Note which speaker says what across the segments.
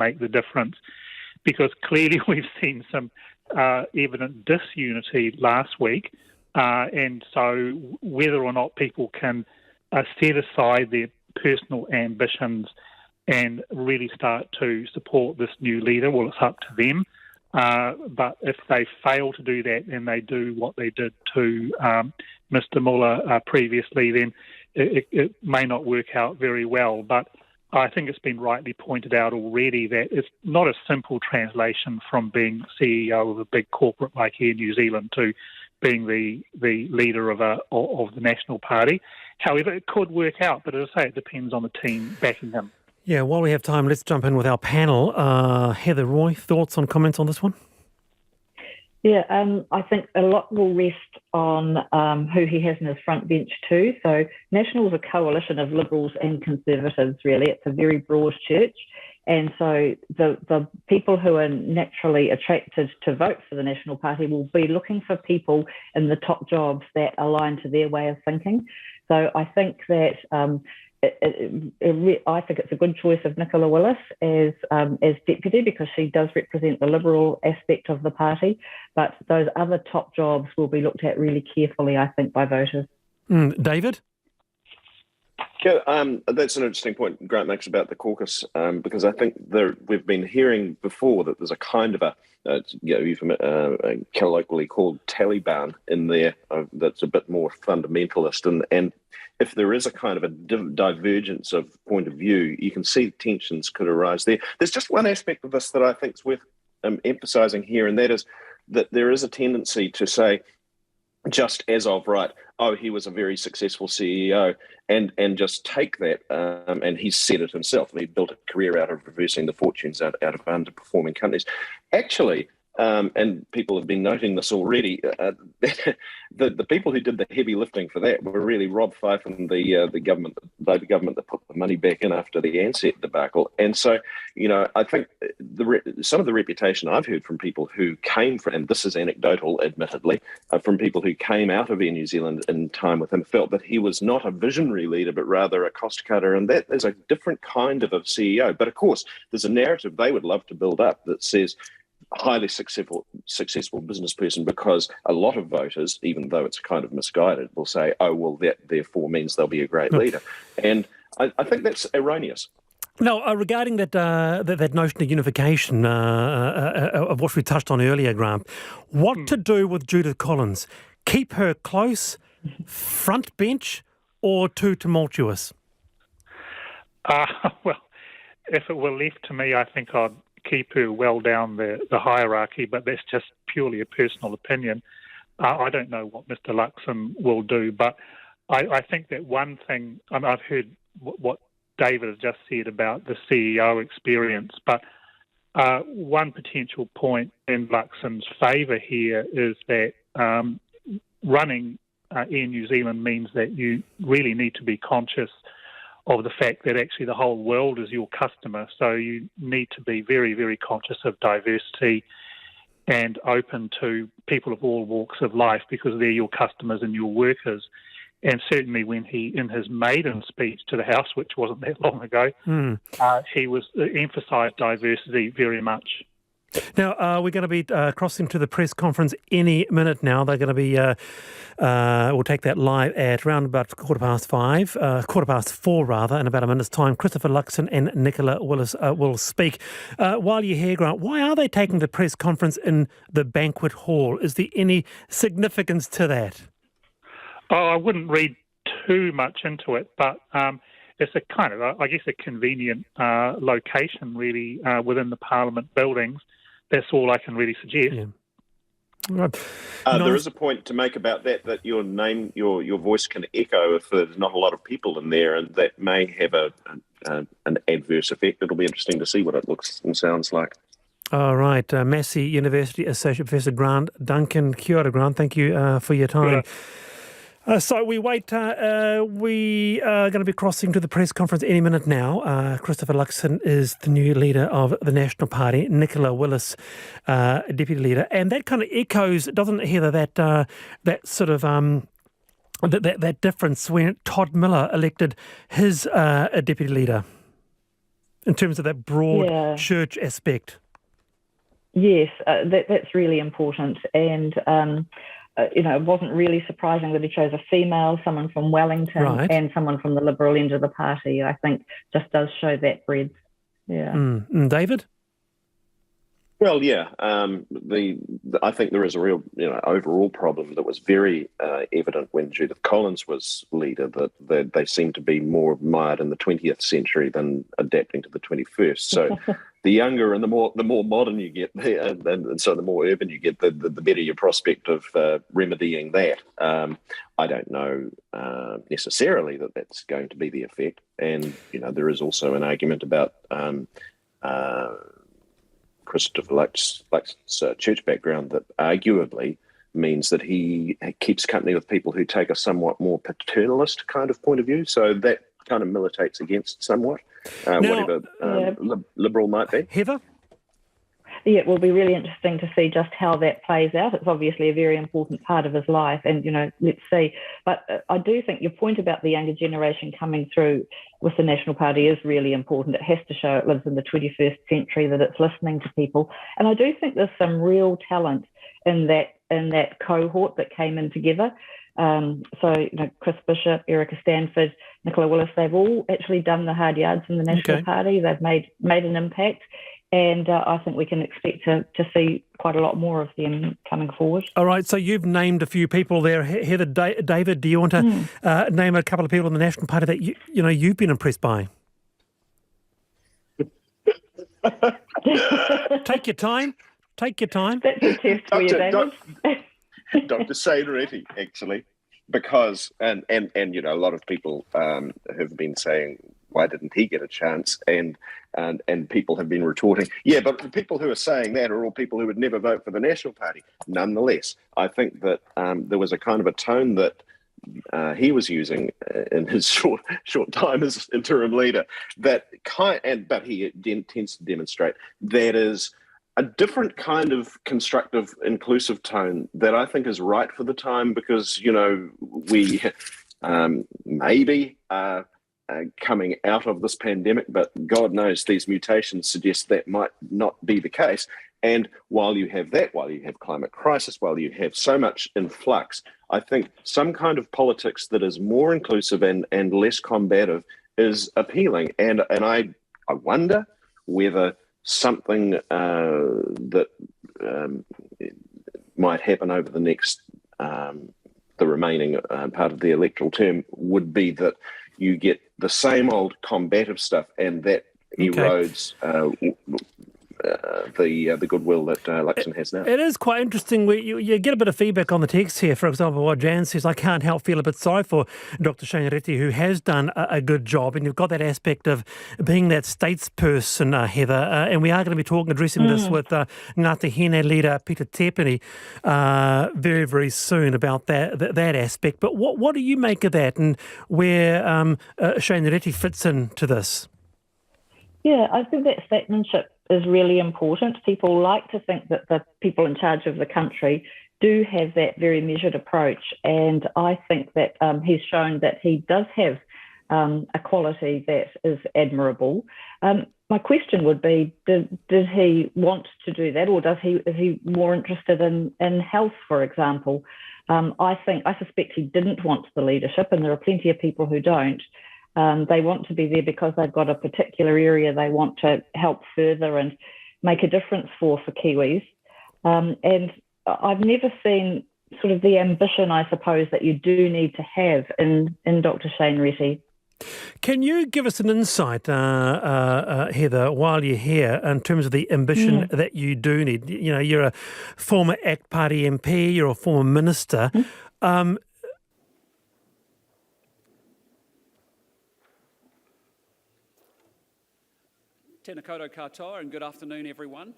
Speaker 1: make the difference, because clearly we've seen some evident disunity last week, and so whether or not people can set aside their personal ambitions and really start to support this new leader, well, it's up to them. But if they fail to do that and they do what they did to Mr. Muller previously, then it may not work out very well. But I think it's been rightly pointed out already that it's not a simple translation from being CEO of a big corporate like Air New Zealand to being the leader of the National Party. However, it could work out, but as I say, it depends on the team backing him.
Speaker 2: Yeah, while we have time, let's jump in with our panel. Heather Roy, thoughts on comments on this one?
Speaker 3: Yeah, I think a lot will rest on who he has in his front bench too. So National is a coalition of Liberals and Conservatives, really. It's a very broad church. And so the people who are naturally attracted to vote for the National Party will be looking for people in the top jobs that align to their way of thinking. So I think that I think it's a good choice of Nicola Willis as deputy, because she does represent the Liberal aspect of the party. But those other top jobs will be looked at really carefully, I think, by voters.
Speaker 2: David?
Speaker 4: Yeah, that's an interesting point Grant makes about the caucus, because I think we've been hearing before that there's a kind of colloquially called Taliban in there that's a bit more fundamentalist, and if there is a kind of a divergence of point of view, you can see tensions could arise there. There's just one aspect of this that I think is worth emphasising here, and that is that there is a tendency to say, just as of right, oh, he was a very successful CEO, and just take that, and he's said it himself. He built a career out of reversing the fortunes out of underperforming companies. Actually, and people have been noting this already, the people who did the heavy lifting for that were really Rob Fife and the Labour government that put the money back in after the Ansett debacle. And so, I think some of the reputation I've heard from people who came from, and this is anecdotal, admittedly, from people who came out of Air New Zealand in time with him, felt that he was not a visionary leader, but rather a cost cutter. And that is a different kind of a CEO. But of course, there's a narrative they would love to build up that says, highly successful business person, because a lot of voters, even though it's kind of misguided, will say, oh, well, that therefore means they'll be a great leader. And I think that's erroneous.
Speaker 2: Now, regarding that notion of unification of what we touched on earlier, Grant, what to do with Judith Collins? Keep her close, front bench, or too tumultuous?
Speaker 1: Well, if it were left to me, I think I'd keep her well down the hierarchy, but that's just purely a personal opinion. I don't know what Mr. Luxon will do, but I think that one thing, I've heard what David has just said about the CEO experience, but one potential point in Luxon's favour here is that running Air New Zealand means that you really need to be conscious of the fact that actually the whole world is your customer. So you need to be very, very conscious of diversity and open to people of all walks of life, because they're your customers and your workers. And certainly when he, in his maiden speech to the House, which wasn't that long ago, he was emphasised diversity very much.
Speaker 2: Now, we're going to be crossing to the press conference any minute now. They're going to be, we'll take that live at around about 4:04 rather, in about a minute's time. Christopher Luxon and Nicola Willis will speak. While you're here, Grant, why are they taking the press conference in the banquet hall? Is there any significance to that?
Speaker 1: Oh, I wouldn't read too much into it, but it's a kind of, I guess, a convenient location, really, within the Parliament buildings. That's all I can really suggest.
Speaker 2: Yeah. Right.
Speaker 4: There is a point to make about that your name, your voice can echo if there's not a lot of people in there, and that may have an adverse effect. It'll be interesting to see what it looks and sounds like.
Speaker 2: All right. Massey University Associate Professor Grant Duncan. Kia ora, Grant. Thank you for your time. Yeah. So we wait. We are going to be crossing to the press conference any minute now. Christopher Luxon is the new leader of the National Party. Nicola Willis, deputy leader, and that kind of echoes, doesn't it, Heather? That sort of that difference when Todd Miller elected his deputy leader. in terms of that broad church aspect.
Speaker 3: Yes, that's really important. And, it wasn't really surprising that he chose a female, someone from Wellington, and someone from the Liberal end of the party. I think just does show that breadth. Yeah.
Speaker 2: David?
Speaker 4: Well, yeah. I think there is a real, overall problem that was very evident when Judith Collins was leader, that they seem to be more mired in the 20th century than adapting to the 21st. So the younger and the more modern you get, and so the more urban you get, the better your prospect of remedying that. I don't know necessarily that that's going to be the effect. And, there is also an argument about Christopher Luxon's church background that arguably means that he keeps company with people who take a somewhat more paternalist kind of point of view. So that kind of militates against somewhat whatever Liberal might be.
Speaker 2: Heather?
Speaker 3: Yeah, it will be really interesting to see just how that plays out. It's obviously a very important part of his life, and, let's see. But I do think your point about the younger generation coming through with the National Party is really important. It has to show it lives in the 21st century, that it's listening to people. And I do think there's some real talent in that cohort that came in together. Chris Bishop, Erica Stanford, Nicola Willis, they've all actually done the hard yards in the National Party. They've made an impact. And I think we can expect to see quite a lot more of them coming forward.
Speaker 2: All right, so you've named a few people there. Heather, David, do you want to name a couple of people in the National Party that you've been impressed by? Take your time. Take your time.
Speaker 3: That's a test for you, David.
Speaker 4: Dr. Saineretti, actually, because and a lot of people have been saying, why didn't he get a chance? And people have been retorting, yeah, but the people who are saying that are all people who would never vote for the National Party. Nonetheless, I think that there was a kind of a tone that he was using in his short time as interim leader, but he tends to demonstrate that is a different kind of constructive, inclusive tone that I think is right for the time, because we maybe coming out of this pandemic, but God knows these mutations suggest that might not be the case. And while you have climate crisis, while you have so much in flux, I think some kind of politics that is more inclusive and less combative is appealing. And I wonder whether something that might happen over the next, the remaining part of the electoral term would be that you get the same old combative stuff, and that erodes the goodwill that Luxon has now.
Speaker 2: It is quite interesting. You get a bit of feedback on the text here. For example, what Jan says, I can't help feel a bit sorry for Dr. Saineretti, who has done a good job. And you've got that aspect of being that statesperson, Heather. And we are going to be addressing this with Ngāti Hine leader Peter Tepini very, very soon about that aspect. But what do you make of that, and where Saineretti fits into this?
Speaker 3: Yeah, I think that statesmanship is really important. People like to think that the people in charge of the country do have that very measured approach, and I think that he's shown that he does have a quality that is admirable. My question would be, did he want to do that, or is he more interested in health, for example? I suspect he didn't want the leadership, and there are plenty of people who don't. They want to be there because they've got a particular area they want to help further and make a difference for Kiwis. And I've never seen sort of the ambition, I suppose, that you do need to have in Dr. Saineretti.
Speaker 2: Can you give us an insight, Heather, while you're here, in terms of the ambition that you do need? You're a former ACT Party MP, you're a former minister.
Speaker 5: Tēnā koutou katoa, and good afternoon, everyone.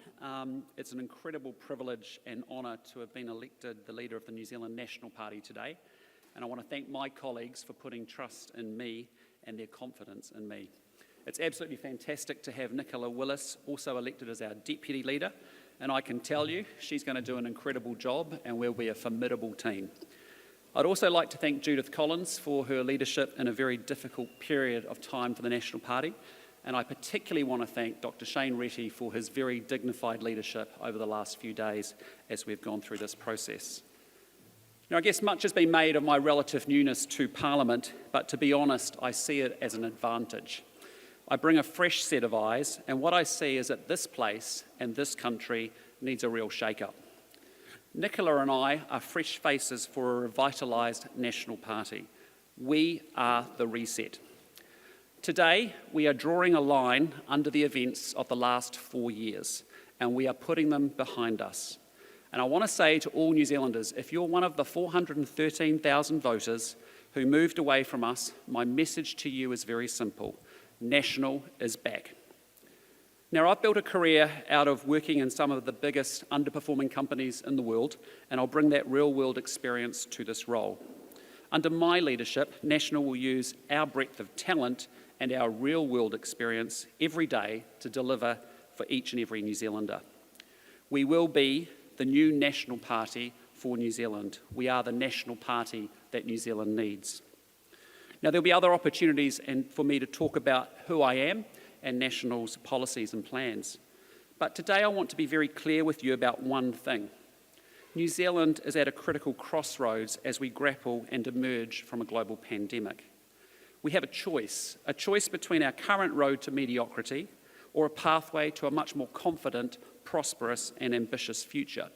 Speaker 5: It's an incredible privilege and honour to have been elected the leader of the New Zealand National Party today, and I want to thank my colleagues for putting trust in me and their confidence in me. It's absolutely fantastic to have Nicola Willis also elected as our deputy leader, and I can tell you she's going to do an incredible job, and we'll be a formidable team. I'd also like to thank Judith Collins for her leadership in a very difficult period of time for the National Party. And I particularly want to thank Dr. Shane Retty for his very dignified leadership over the last few days as we've gone through this process. Now, I guess much has been made of my relative newness to Parliament, but to be honest, I see it as an advantage. I bring a fresh set of eyes, and what I see is that this place and this country needs a real shake-up. Nicola and I are fresh faces for a revitalised National Party. We are the reset. Today, we are drawing a line under the events of the last 4 years, and we are putting them behind us. And I want to say to all New Zealanders, if you're one of the 413,000 voters who moved away from us, my message to you is very simple. National is back. Now, I've built a career out of working in some of the biggest underperforming companies in the world, and I'll bring that real-world experience to this role. Under my leadership, National will use our breadth of talent and our real-world experience every day to deliver for each and every New Zealander. We will be the new National Party for New Zealand. We are the National Party that New Zealand needs. Now, there'll be other opportunities for me to talk about who I am and National's policies and plans. But today I want to be very clear with you about one thing. New Zealand is at a critical crossroads as we grapple and emerge from a global pandemic. We have a choice between our current road to mediocrity or a pathway to a much more confident, prosperous and ambitious future.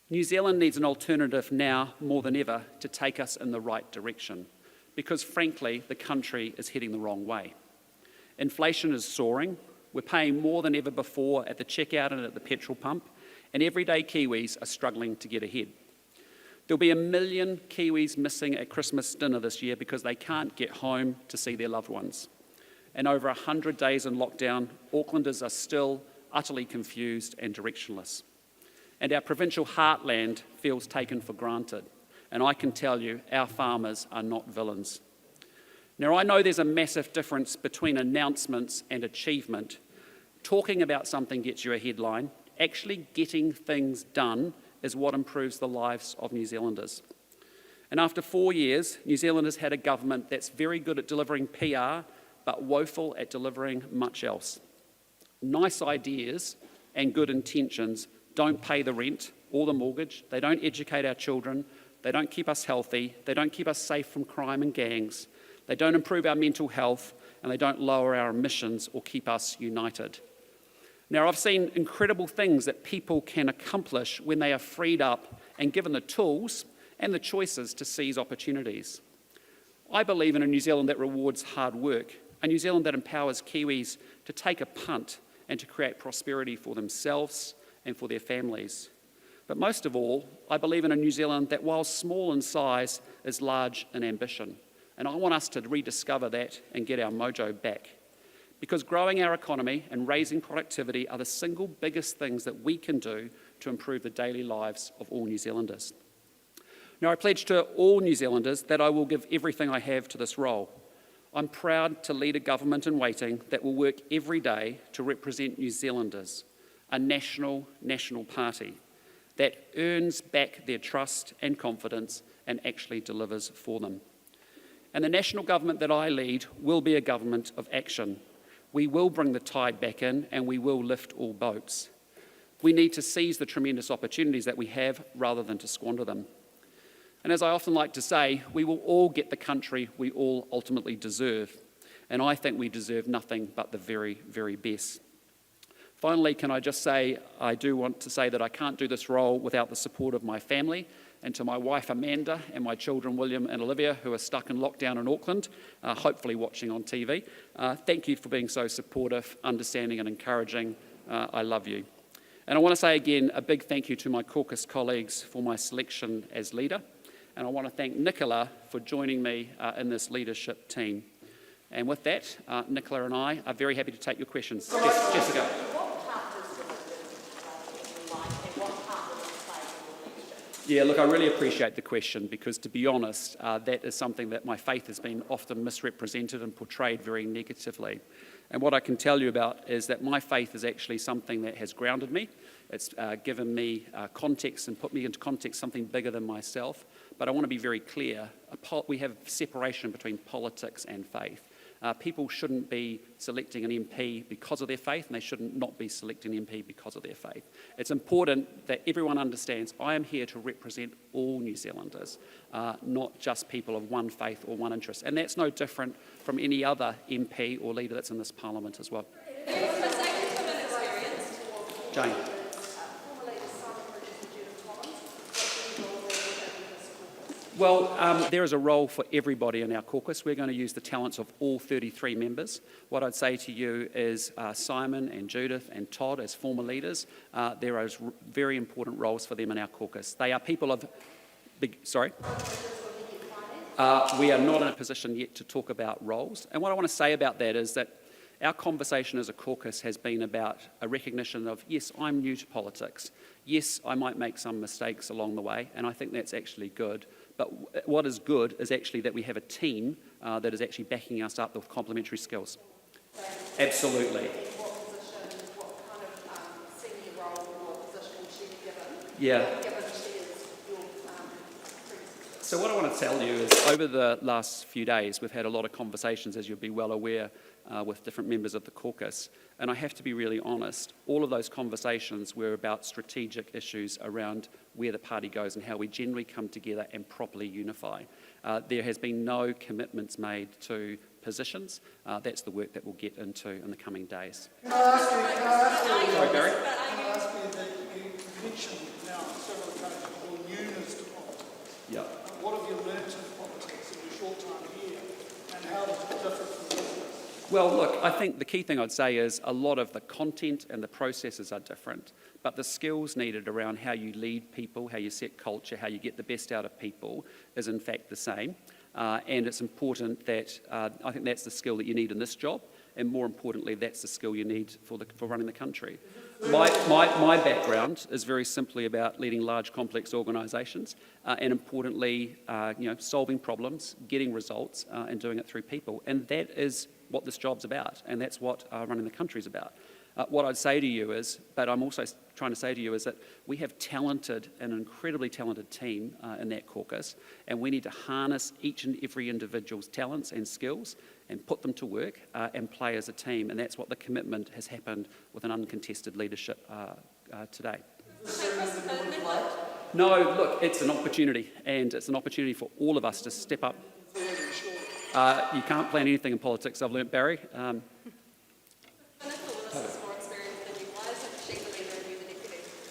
Speaker 5: New Zealand needs an alternative now more than ever to take us in the right direction, because frankly, the country is heading the wrong way. Inflation is soaring, we're paying more than ever before at the checkout and at the petrol pump, and everyday Kiwis are struggling to get ahead. There'll be 1 million Kiwis missing at Christmas dinner this year because they can't get home to see their loved ones. And over 100 days in lockdown, Aucklanders are still utterly confused and directionless. And our provincial heartland feels taken for granted. And I can tell you, our farmers are not villains. Now, I know there's a massive difference between announcements and achievement. Talking about something gets you a headline. Actually getting things done is what improves the lives of New Zealanders. And after 4 years, New Zealand has had a government that's very good at delivering PR, but woeful at delivering much else. Nice ideas and good intentions don't pay the rent or the mortgage, they don't educate our children, they don't keep us healthy, they don't keep us safe from crime and gangs, they don't improve our mental health, and they don't lower our emissions or keep us united. Now, I've seen incredible things that people can accomplish when they are freed up and given the tools and the choices to seize opportunities. I believe in a New Zealand that rewards hard work, a New Zealand that empowers Kiwis to take a punt and to create prosperity for themselves and for their families. But most of all, I believe in a New Zealand that, while small in size, is large in ambition. And I want us to rediscover that and get our mojo back. Because growing our economy and raising productivity are the single biggest things that we can do to improve the daily lives of all New Zealanders. Now, I pledge to all New Zealanders that I will give everything I have to this role. I'm proud to lead a government in waiting that will work every day to represent New Zealanders, a national party that earns back their trust and confidence and actually delivers for them. And the national government that I lead will be a government of action. We will bring the tide back in and we will lift all boats. We need to seize the tremendous opportunities that we have rather than to squander them. And as I often like to say, we will all get the country we all ultimately deserve. And I think we deserve nothing but the very, very best. Finally, can I just say, I do want to say that I can't do this role without the support of my family, and to my wife Amanda and my children William and Olivia, who are stuck in lockdown in Auckland, hopefully watching on TV. Thank you for being so supportive, understanding and encouraging. I love you. And I want to say again a big thank you to my caucus colleagues for my selection as leader. And I want to thank Nicola for joining me in this leadership team. And with that, Nicola and I are very happy to take your questions. Jessica. Yeah, look, I really appreciate the question because, to be honest, that is something that my faith has been often misrepresented and portrayed very negatively. And what I can tell you about is that my faith is actually something that has grounded me. It's given me context and put me into context, something bigger than myself. But I want to be very clear, we have separation between politics and faith. People shouldn't be selecting an MP because of their faith, and they shouldn't not be selecting an MP because of their faith. It's important that everyone understands I am here to represent all New Zealanders, not just people of one faith or one interest. And that's no different from any other MP or leader that's in this Parliament as well. Jane. Well, there is a role for everybody in our caucus. We're going to use the talents of all 33 members. What I'd say to you is Simon and Judith and Todd, as former leaders, there are very important roles for them in our caucus. They are people of sorry? We are not in a position yet to talk about roles. And what I want to say about that is that our conversation as a caucus has been about a recognition of, yes, I'm new to politics. Yes, I might make some mistakes along the way, and I think that's actually good. But what is good is actually that we have a team that is actually backing us up with complementary skills. Absolutely.
Speaker 6: What kind of senior role or position is she given?
Speaker 5: Yeah.
Speaker 6: Given she is your
Speaker 5: So what I want to tell you is over the last few days, we've had a lot of conversations, as you'll be well aware, with different members of the caucus. And I have to be really honest, all of those conversations were about strategic issues around where the party goes and how we generally come together and properly unify. There has been no commitments made to positions. That's the work that we'll get into in the coming days.
Speaker 7: Can I ask you,
Speaker 5: Sorry, Barry?
Speaker 7: Can I ask you that you mentioned now several times the whole newness to politics.
Speaker 5: Yeah.
Speaker 7: What have you learnt in politics in your short time here, and how does it differ from business?
Speaker 5: Well, look, I think the key thing I'd say is a lot of the content and the processes are different, but the skills needed around how you lead people, how you set culture, how you get the best out of people is in fact the same. And it's important that, I think that's the skill that you need in this job, and more importantly, that's the skill you need for running the country. My background is very simply about leading large, complex organisations, and importantly, solving problems, getting results, and doing it through people. And that is what this job's about, and that's what running the country is about. What I'd say to you is, but I'm also trying to say to you, is that we have an incredibly talented team in that caucus, and we need to harness each and every individual's talents and skills and put them to work and play as a team, and that's what the commitment has happened with an uncontested leadership today. No, look, it's an opportunity, and it's an opportunity for all of us to step up. You can't plan anything in politics, I've learnt, Barry.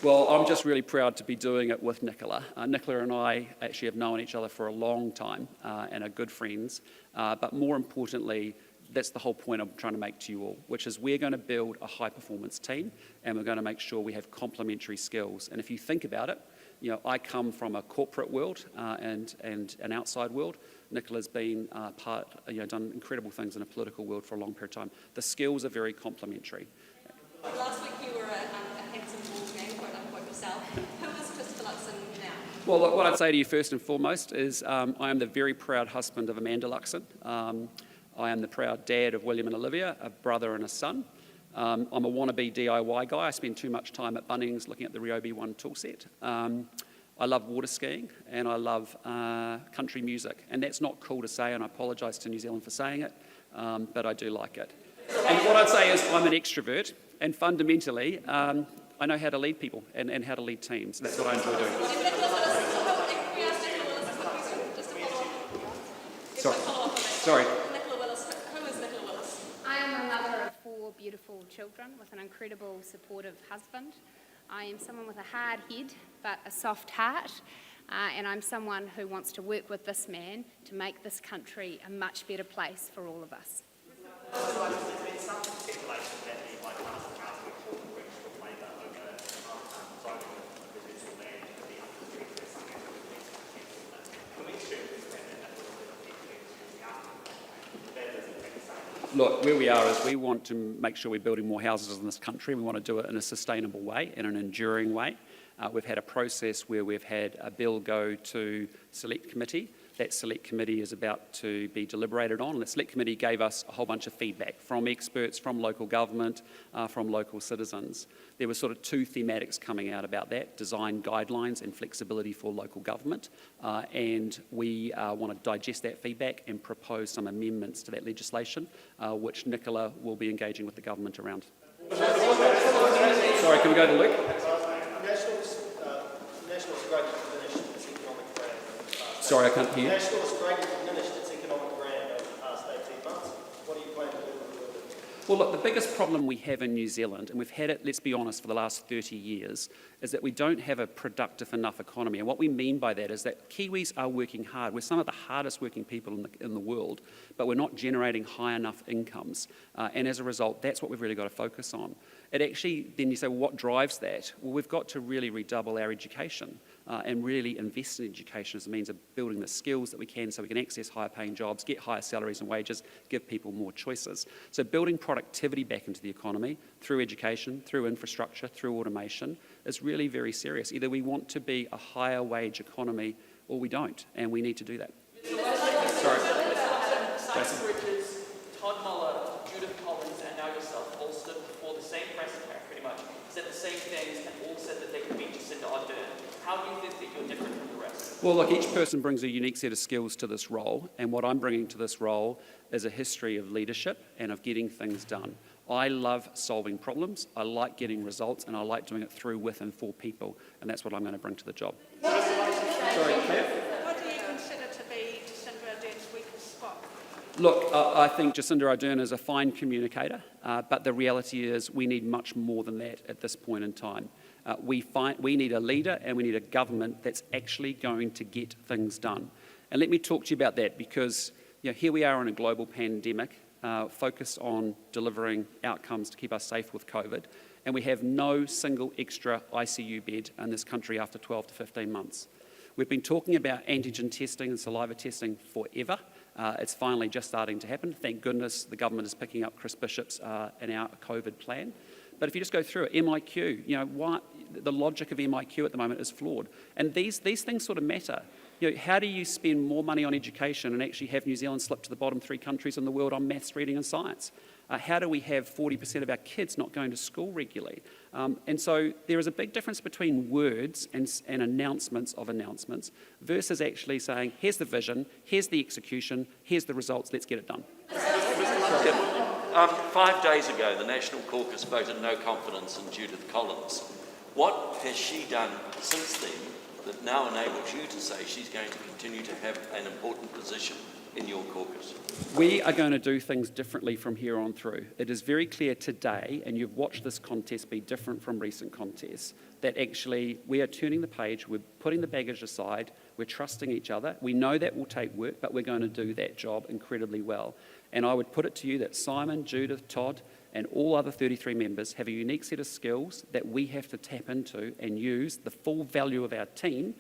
Speaker 5: Well, I'm just really proud to be doing it with Nicola. Nicola and I actually have known each other for a long time and are good friends. But more importantly, that's the whole point I'm trying to make to you all, which is we're going to build a high-performance team, and we're going to make sure we have complementary skills. And if you think about it, I come from a corporate world and an outside world. Nicola's been done incredible things in a political world for a long period of time. The skills are very complementary.
Speaker 6: Last week you were a handsome bald man, quote unquote, yourself. Who is Christopher Luxon now?
Speaker 5: Well, look, what I'd say to you first and foremost is I am the very proud husband of Amanda Luxon. I am the proud dad of William and Olivia, a brother and a son. I'm a wannabe DIY guy. I spend too much time at Bunnings looking at the Ryobi 1 toolset. I love water skiing and I love country music. And that's not cool to say, and I apologise to New Zealand for saying it, but I do like it. And what I'd say is I'm an extrovert, and fundamentally, I know how to lead people and how to lead teams. That's what I enjoy doing. Sorry.
Speaker 6: Nicola Willis. Who is Nicola Willis?
Speaker 8: I am a mother of 4 beautiful children with an incredible, supportive husband. I am someone with a hard head but a soft heart, and I'm someone who wants to work with this man to make this country a much better place for all of us.
Speaker 5: Look, where we are is we want to make sure we're building more houses in this country. We want to do it in a sustainable way, in an enduring way. We've had a process where we've had a bill go to select committee, that select committee is about to be deliberated on. And the select committee gave us a whole bunch of feedback from experts, from local government, from local citizens. There were sort of two thematics coming out about that: design guidelines and flexibility for local government. And we want to digest that feedback and propose some amendments to that legislation, which Nicola will be engaging with the government around. Sorry, can we go to Luke?
Speaker 9: National's greatly diminished its economic brand over the past.
Speaker 5: Sorry, I can't hear you.
Speaker 9: National's greatly diminished its economic brand over the past 18 months. What do you plan to do with it?
Speaker 5: Well, look, the biggest problem we have in New Zealand, and we've had it, let's be honest, for the last 30 years, is that we don't have a productive enough economy. And what we mean by that is that Kiwis are working hard. We're some of the hardest working people in the world, but we're not generating high enough incomes. And as a result, that's what we've really got to focus on. It actually, then you say, well, what drives that? Well, we've got to really redouble our education and really invest in education as a means of building the skills that we can so we can access higher paying jobs, get higher salaries and wages, give people more choices. So building productivity back into the economy through education, through infrastructure, through automation is really very serious. Either we want to be a higher wage economy or we don't, and we need to do that. Sorry. Jason.
Speaker 10: Bridges, Todd Muller, Judith Collins, and now yourself all stood before the same press account, pretty much, said the same things and all said that they could beat Jacinda Ardern. How do you think that you're different from the rest?
Speaker 5: Well, look, each person brings a unique set of skills to this role, and what I'm bringing to this role is a history of leadership and of getting things done. I love solving problems, I like getting results, and I like doing it through, with, and for people, and that's what I'm going to bring to the job.
Speaker 6: Sorry, Claire? What do you consider to be Jacinda Ardern's weakest spot?
Speaker 5: Look, I think Jacinda Ardern is a fine communicator, but the reality is we need much more than that at this point in time. We need a leader and we need a government that's actually going to get things done. And let me talk to you about that because here we are in a global pandemic focused on delivering outcomes to keep us safe with COVID, and we have no single extra ICU bed in this country after 12 to 15 months. We've been talking about antigen testing and saliva testing forever. It's finally just starting to happen. Thank goodness the government is picking up Chris Bishop's in our COVID plan. But if you just go through it, MIQ, the logic of MIQ at the moment is flawed. And these things sort of matter. How do you spend more money on education and actually have New Zealand slip to the bottom 3 countries in the world on maths, reading and science? How do we have 40% of our kids not going to school regularly? And so there is a big difference between words and announcements of announcements versus actually saying, here's the vision, here's the execution, here's the results, let's get it done.
Speaker 11: 5 days ago, the National Caucus voted no confidence in Judith Collins. What has she done since then that now enables you to say she's going to continue to have an important position in your caucus?
Speaker 5: We are going to do things differently from here on through. It is very clear today, and you've watched this contest be different from recent contests, that actually we are turning the page, we're putting the baggage aside, we're trusting each other. We know that will take work, but we're going to do that job incredibly well. And I would put it to you that Simon, Judith, Todd, and all other 33 members have a unique set of skills that we have to tap into and use the full value of our team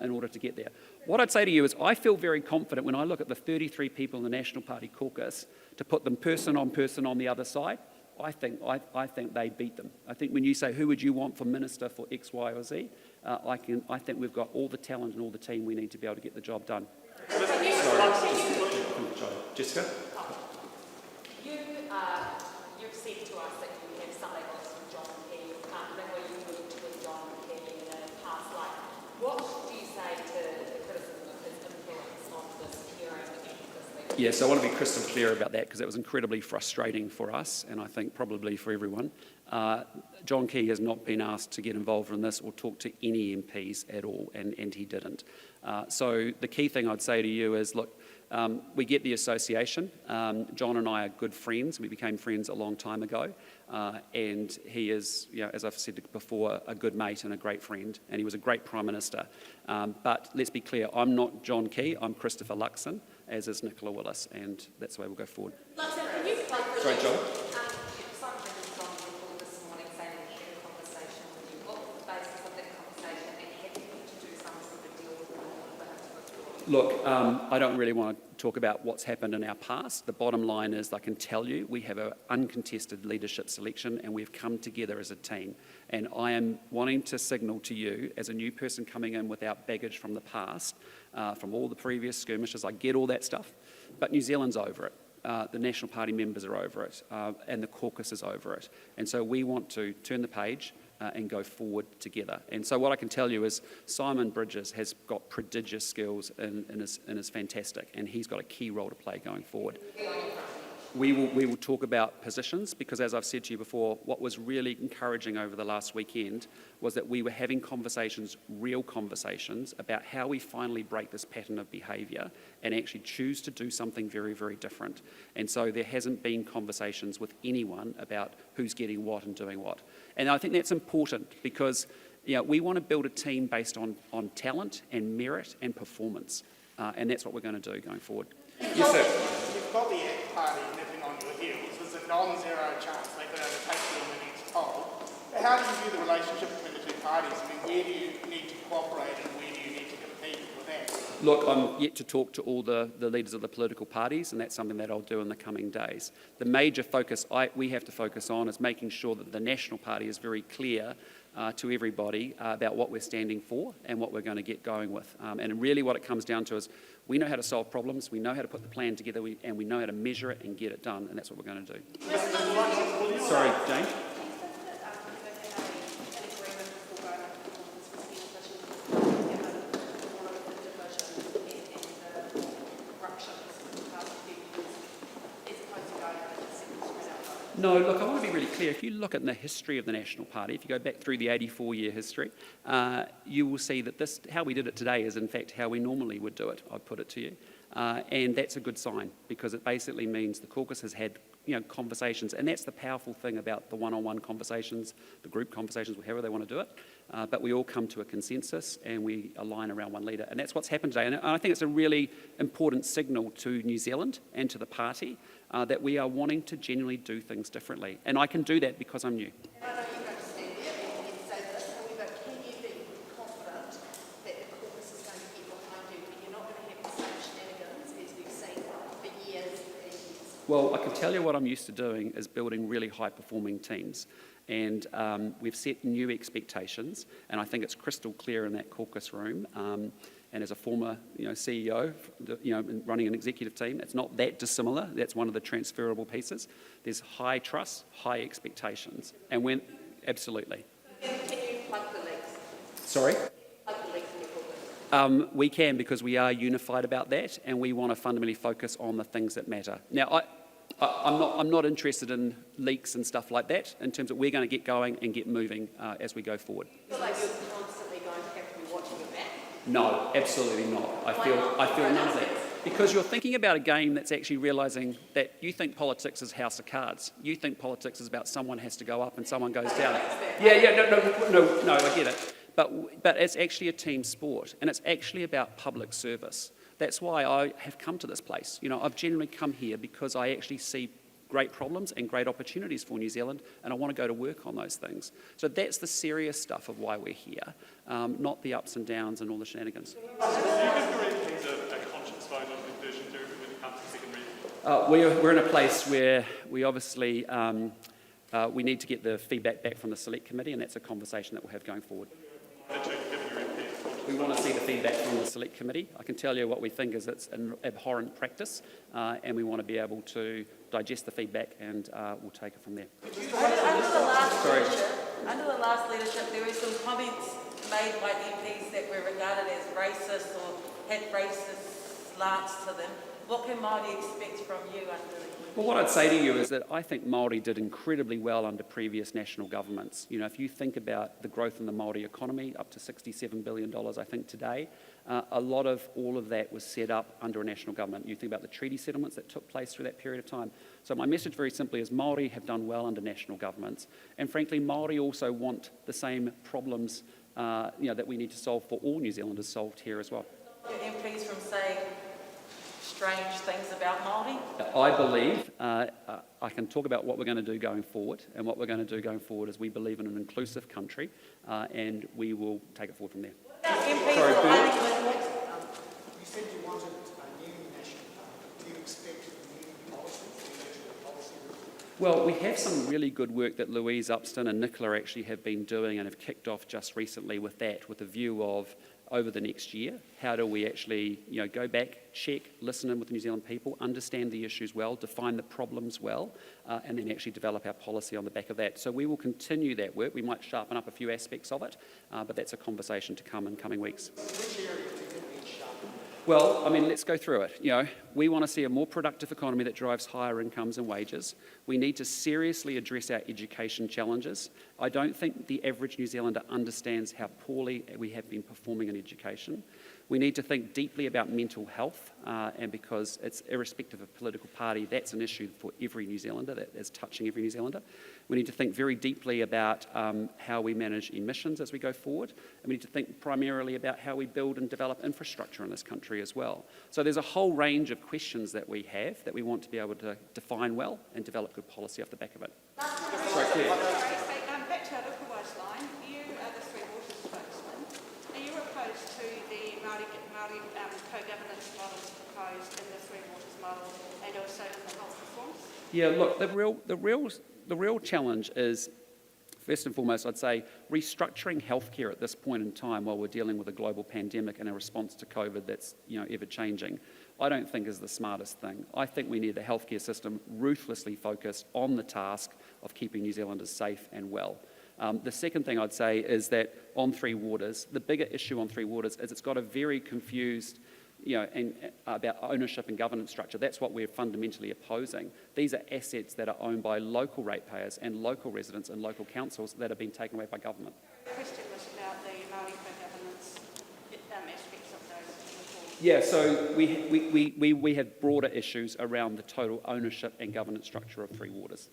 Speaker 5: in order to get there. What I'd say to you is I feel very confident when I look at the 33 people in the National Party caucus to put them person on the other side. I think they beat them. I think when you say who would you want for minister for X, Y or Z, I think we've got all the talent and all the team we need to be able to get the job done. Sorry. Jessica?
Speaker 6: You've said to us that you have some levels from John Key, where you worked with John Key in a past life. What do you say to the criticism of his influence on this hearing and this meeting?
Speaker 5: Yes, I want to be crystal clear about that because it was incredibly frustrating for us and I think probably for everyone. John Key has not been asked to get involved in this or talk to any MPs at all, and he didn't. So the key thing I'd say to you is, look, we get the association. John and I are good friends. We became friends a long time ago. And he is, as I've said before, a good mate and a great friend. And he was a great Prime Minister. But let's be clear, I'm not John Key, I'm Christopher Luxon, as is Nicola Willis. And that's the way we'll go forward.
Speaker 6: Luxon, can you
Speaker 5: Sorry, John? Look, I don't really want to talk about what's happened in our past. The bottom line is I can tell you we have an uncontested leadership selection and we've come together as a team. And I am wanting to signal to you, as a new person coming in without baggage from the past, from all the previous skirmishes, I get all that stuff, but New Zealand's over it. The National Party members are over it, and the caucus is over it. And so we want to turn the page and go forward together. And so what I can tell you is Simon Bridges has got prodigious skills and is fantastic, and he's got a key role to play going forward. We will talk about positions because, as I've said to you before, what was really encouraging over the last weekend was that we were having conversations, real conversations, about how we finally break this pattern of behaviour and actually choose to do something very, very different. And so there hasn't been conversations with anyone about who's getting what and doing what. And I think that's important because we want to build a team based on talent and merit and performance. And that's what we're going to do going forward. Yes, sir.
Speaker 7: You've got the ACT Party nipping on your heels. There's a non-zero chance they could overtake you in the next poll. How do you view the relationship between the two parties? I mean, where do you need to cooperate and where do you need to compete with that?
Speaker 5: Look, I'm yet to talk to all the leaders of the political parties, and that's something that I'll do in the coming days. The major focus we have to focus on is making sure that the National Party is very clear to everybody about what we're standing for and what we're going to get going with. And really what it comes down to is we know how to solve problems, we know how to put the plan together, and we know how to measure it and get it done, and that's what we're going to do. Sorry, Jane? No, look, I want to be really clear. If you look at the history of the National Party, if you go back through the 84-year history, you will see that how we did it today is in fact how we normally would do it, I'd put it to you. And that's a good sign because it basically means the caucus has had conversations, and that's the powerful thing about the one-on-one conversations, the group conversations, however they want to do it. But we all come to a consensus and we align around one leader. And that's what's happened today. And I think it's a really important signal to New Zealand and to the party that we are wanting to genuinely do things differently. And I can do that because I'm new.
Speaker 6: And I know you're going to stand there and say this, however, can you be confident that the caucus is going to get behind you and you're not going to have the same shenanigans as we've seen for years and years?
Speaker 5: Well, I can tell you what I'm used to doing is building really high-performing teams. And we've set new expectations, and I think it's crystal clear in that caucus room. And as a former CEO, running an executive team, it's not that dissimilar. That's one of the transferable pieces. There's high trust, high expectations. And absolutely.
Speaker 6: Can you plug the legs?
Speaker 5: Sorry?
Speaker 6: Plug the legs in your caucus?
Speaker 5: We can, because we are unified about that, and we want to fundamentally focus on the things that matter. Now, I'm not interested in leaks and stuff like that, in terms of we're going to get going and get moving as we go forward.
Speaker 6: Do you feel like you're constantly going to have to be watching your back?
Speaker 5: No, absolutely not. I feel none of that. Because you're thinking about a game that's actually realising that you think politics is house of cards. You think politics is about someone has to go up and someone goes down. No, I get it. But it's actually a team sport, and it's actually about public service. That's why I have come to this place. I've genuinely come here because I actually see great problems and great opportunities for New Zealand, and I want to go to work on those things. So that's the serious stuff of why we're here, not the ups and downs and all the shenanigans. We're in a place where we obviously we need to get the feedback back from the select committee, and that's a conversation that we'll have going forward. We want to see the feedback from the select committee. I can tell you what we think is it's an abhorrent practice, and we want to be able to digest the feedback, and we'll take it from there.
Speaker 12: Under the last leadership, there were some comments made by MPs that were regarded as racist or had racist slants to them. What can Māori expect from you under the...
Speaker 5: Well, what I'd say to you is that I think Māori did incredibly well under previous national governments. If you think about the growth in the Māori economy, up to $67 billion, I think, today, a lot of all of that was set up under a national government. You think about the treaty settlements that took place through that period of time. So my message very simply is Māori have done well under national governments, and frankly, Māori also want the same problems that we need to solve for all New Zealanders solved here as well.
Speaker 12: MPs from saying strange things about Māori?
Speaker 5: I believe, I can talk about what we're going to do going forward, and what we're going to do going forward is we believe in an inclusive country, and we will take it forward from there.
Speaker 12: MPs
Speaker 5: Sorry,
Speaker 7: You said you
Speaker 5: Well, we have some really good work that Louise Upston and Nicola actually have been doing and have kicked off just recently with that, with a view of over the next year, how do we actually go back, check, listen in with the New Zealand people, understand the issues well, define the problems well, and then actually develop our policy on the back of that. So we will continue that work. We might sharpen up a few aspects of it, but that's a conversation to come in coming weeks.
Speaker 9: Which area do you think needs sharpening?
Speaker 5: Well, I mean, let's go through it. We want to see a more productive economy that drives higher incomes and wages. We need to seriously address our education challenges. I don't think the average New Zealander understands how poorly we have been performing in education. We need to think deeply about mental health, and because it's irrespective of political party, that's an issue for every New Zealander, that is touching every New Zealander. We need to think very deeply about how we manage emissions as we go forward, and we need to think primarily about how we build and develop infrastructure in this country as well. So there's a whole range of questions that we have that we want to be able to define well and develop good policy off the back of it.
Speaker 6: Back to our Lukawa's line, you are the Three Waters spokesman. Are you opposed to the Māori co-governance models proposed in the Three Waters model and also in the health reforms?
Speaker 5: Yeah, look, the real challenge is, first and foremost, I'd say restructuring healthcare at this point in time while we're dealing with a global pandemic and a response to COVID that's ever changing, I don't think is the smartest thing. I think we need a healthcare system ruthlessly focused on the task of keeping New Zealanders safe and well. The second thing I'd say is that on Three Waters, the bigger issue on Three Waters is it's got a very confused about ownership and governance structure. That's what we're fundamentally opposing. These are assets that are owned by local ratepayers and local residents and local councils that have been taken away by government.
Speaker 6: The question was about the Māori co-governance aspects of those reforms.
Speaker 5: Yeah, so we have broader issues around the total ownership and governance structure of Three Waters.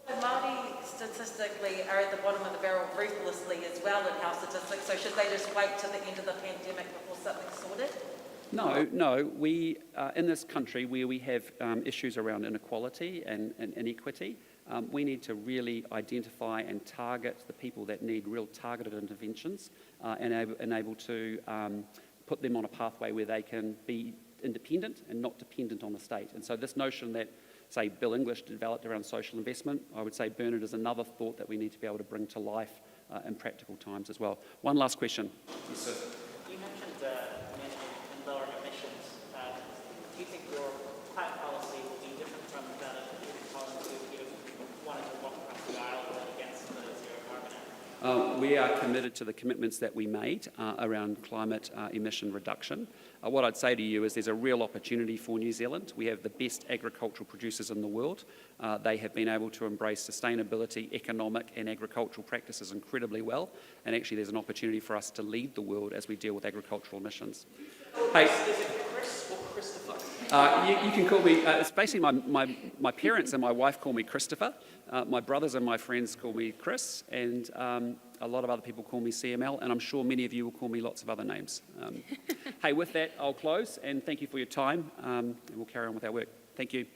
Speaker 12: The Māori statistically are at the bottom of the barrel ruthlessly as well in health statistics, so should they just wait till the end of the pandemic before something's sorted?
Speaker 5: No. We in this country where we have issues around inequality and inequity, we need to really identify and target the people that need real targeted interventions and able to put them on a pathway where they can be independent and not dependent on the state. And so this notion that, say, Bill English developed around social investment, I would say, Bernard, is another thought that we need to be able to bring to life in practical times as well. One last question.
Speaker 9: Yes, sir. You mentioned managing and lowering emissions. Do you think your climate policy will be different from that of Judith Collins, who wanted to walk across the aisle against the Zero Carbon Act?
Speaker 5: We are committed to the commitments that we made around climate emission reduction. What I'd say to you is there's a real opportunity for New Zealand. We have the best agricultural producers in the world. They have been able to embrace sustainability, economic and agricultural practices incredibly well. And actually there's an opportunity for us to lead the world as we deal with agricultural emissions. Hey,
Speaker 10: Is it Chris or Christopher?
Speaker 5: you can call me, it's basically my parents and my wife call me Christopher. My brothers and my friends call me Chris, and a lot of other people call me CML, and I'm sure many of you will call me lots of other names. Hey, with that, I'll close, and thank you for your time, and we'll carry on with our work. Thank you.